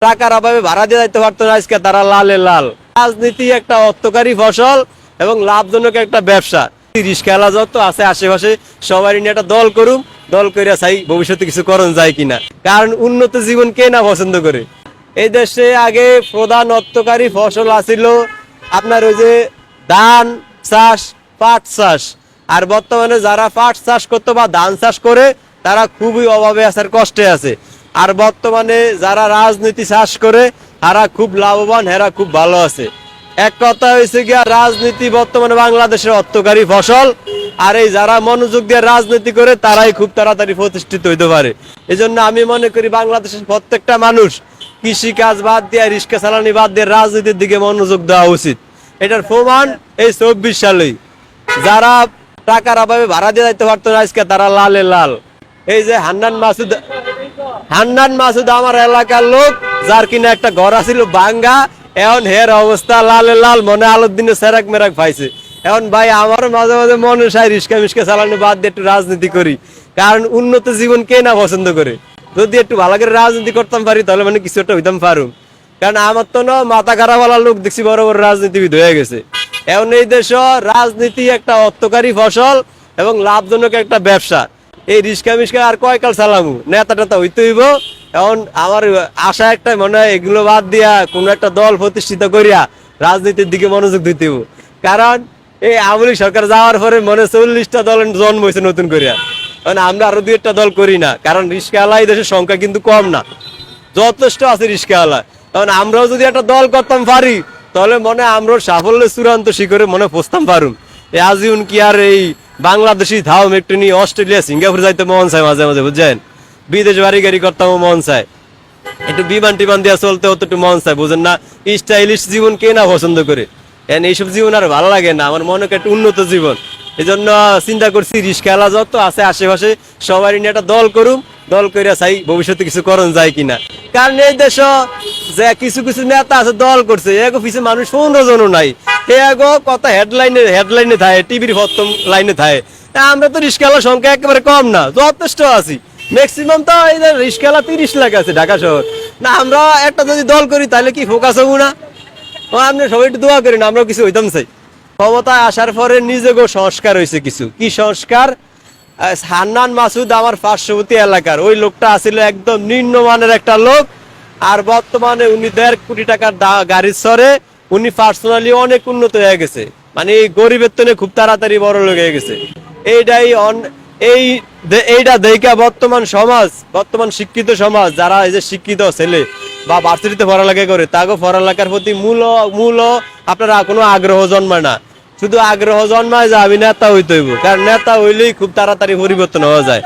টাকার অভাবে ভাড়া দিয়ে যাইতে পারতো না, আজকে তারা লালে লাল। রাজনীতি একটা অর্থকারী ফসল এবং লাভজনক একটা ব্যবসা। রিস্কাওয়ালা যত আছে আশেপাশে সবারই নিয়ে একটা দল করুম, দল করিয়া চাই ভবিষ্যতে কিছু করণ যায় কিনা। কারণ উন্নত জীবন কে না পছন্দ করে। এই দেশে আগে প্রধান অর্থকারী ফসল আছিল আপনার ওই যে ধান চাষ, পাট চাষ। আর বর্তমানে যারা পাট চাষ করতো বা ধান চাষ করে তারা খুবই অভাবে আছে, কষ্টে আছে। আর বর্তমানে যারা রাজনীতি চাষ করে তারা খুব লাভবান, এরা খুব ভালো আছে। এক কথা হয়েছে গিয়া রাজনীতি বর্তমানে বাংলাদেশের অর্থকারী ফসল। আর এই যারা মনোযোগ দিয়ে রাজনীতি করে তারাই খুব তাড়াতাড়ি প্রতিষ্ঠিত হইতে পারে। এই জন্য আমি মনে করি বাংলাদেশের প্রত্যেকটা মানুষ কৃষি কাজ বাদ দিয়ে, রিক্সা চালানি বাদ দিয়ে রাজনীতির দিকে মনোযোগ দেওয়া উচিত। এটার প্রমাণ এই 24 সালেই যারা টাকার অভাবে ভাড়া দিয়ে যাইতে পারতো না, আজকে তারা লালে লাল। এই যে হান্নান মাসুদ আমার এলাকার লোক, যার কিনা একটা ঘর আছিল ভাঙ্গা, এখন হের অবস্থা লালে লাল, মনে আলোর দিনে সেরাক মেরাক পাইছে। এখন ভাই আমার মাঝে মাঝে মনে চাই রিক্সা মিস্কা চালানো বাদ দিয়ে একটু রাজনীতি করি। কারণ উন্নত জীবন কে না পছন্দ করে। যদি একটু ভালো করে রাজনীতি করতাম পারি তাহলে মানে কিছু একটা হইতাম পারুম। কারণ আমার তো না মাথা খারাপ হওয়ার লোক দেখছি বড় বড় রাজনীতিবিদ হয়ে গেছে। এখন এই দেশ রাজনীতি একটা অর্থকারী ফসল এবং লাভজনক একটা ব্যবসা। এই রিক্সা মিস্কা আর কয়কাল চালামু, নেতা টেতা হইতে হইব। এখন আমার আশা একটাই, মনে হয় এগুলো বাদ দিয়া কোন একটা দল প্রতিষ্ঠিত করিয়া রাজনীতির দিকে মনোযোগ দিতে হইব। কারণ এই আওয়ামী লীগ সরকার যাওয়ার পরে মনে 40টা দল জন্ম হয়েছে নতুন করিয়া। আমরা আরো 2-1টা দল করি না, কারণ রিক্সাওয়ালা এই দেশের সংখ্যা কিন্তু কম না, যথেষ্ট আছে রিক্সাওয়ালা। কারণ আমরাও যদি একটা দল করতাম পারি তাহলে মনে আমরাও সাফল্যের চূড়ান্ত শিখরে মনে পৌঁছতাম পারুম। এই আজিউন কি আর এই বাংলাদেশি ধাও একটু নিয়ে অস্ট্রেলিয়া সিঙ্গাপুর যাইতে মন চায় মাঝে মাঝে, বুঝছেন? বিদেশ বাড়ি গাড়ি করতাম মন চায়, একটু বিমান টিমান দিয়া চলতে হতো একটু মন চায়, বুঝেন না? স্টাইলিশ জীবন কে না পছন্দ করে। এইসব জীবন আর ভালো লাগে না, আমার মনে হয় একটা উন্নত জীবন। এই জন্য চিন্তা করছি রিক্সাওয়ালা যত আছে আশেপাশে সবারই নিয়ে একটা দল করুম, দল করিয়া চাই ভবিষ্যতে কিছু করণ যায় কিনা। কারণ এই দেশ যে কিছু কিছু নেতা আছে দল করছে, এগো পিছিয়ে মানুষ 15 জনও নাই। এগো কথা হেডলাইনে থাকে, টিভির প্রথম লাইনে থাকে। আমরা তো রিক্সাওয়ালার সংখ্যা একেবারে কম না, যথেষ্ট আছি। ম্যাক্সিমাম তো এই যে রিক্সাওয়ালা 30 লাখ আছে ঢাকা শহর। না আমরা একটা যদি দল করি তাহলে কি ফোকাস হবো না? আমরা সবাই একটু দোয়া করি না, আমরাও কিছু হইতাম চাই। ক্ষমতায় আসার পরে নিজেকেও সংস্কার হয়েছে কিছু। কি সংস্কার? হান্নান মাসুদ আমার পার্শ্ববর্তী এলাকার ওই লোকটা আসলে একদম নিম্নমানের একটা লোক। আর বর্তমানে উনি 1.5 কোটি টাকার গাড়ির সরে উনি পার্সোনালি অনেক উন্নত হয়ে গেছে। মানে এই গরিবের তনে খুব তাড়াতাড়ি বড় লোক হয়ে গেছে। এইটা দেখা বর্তমান শিক্ষিত সমাজ, যারা এই যে শিক্ষিত ছেলে বা ভার্সিটিতে পড়ালেখা করে, তাকে পড়ালেখার প্রতি মূল আপনার কোনো আগ্রহ জন্মায় না। শুধু আগ্রহ জন্মায় যে আমি নেতা হইতে হইব, কারণ নেতা হইলেই খুব তাড়াতাড়ি পরিবর্তন হওয়া যায়।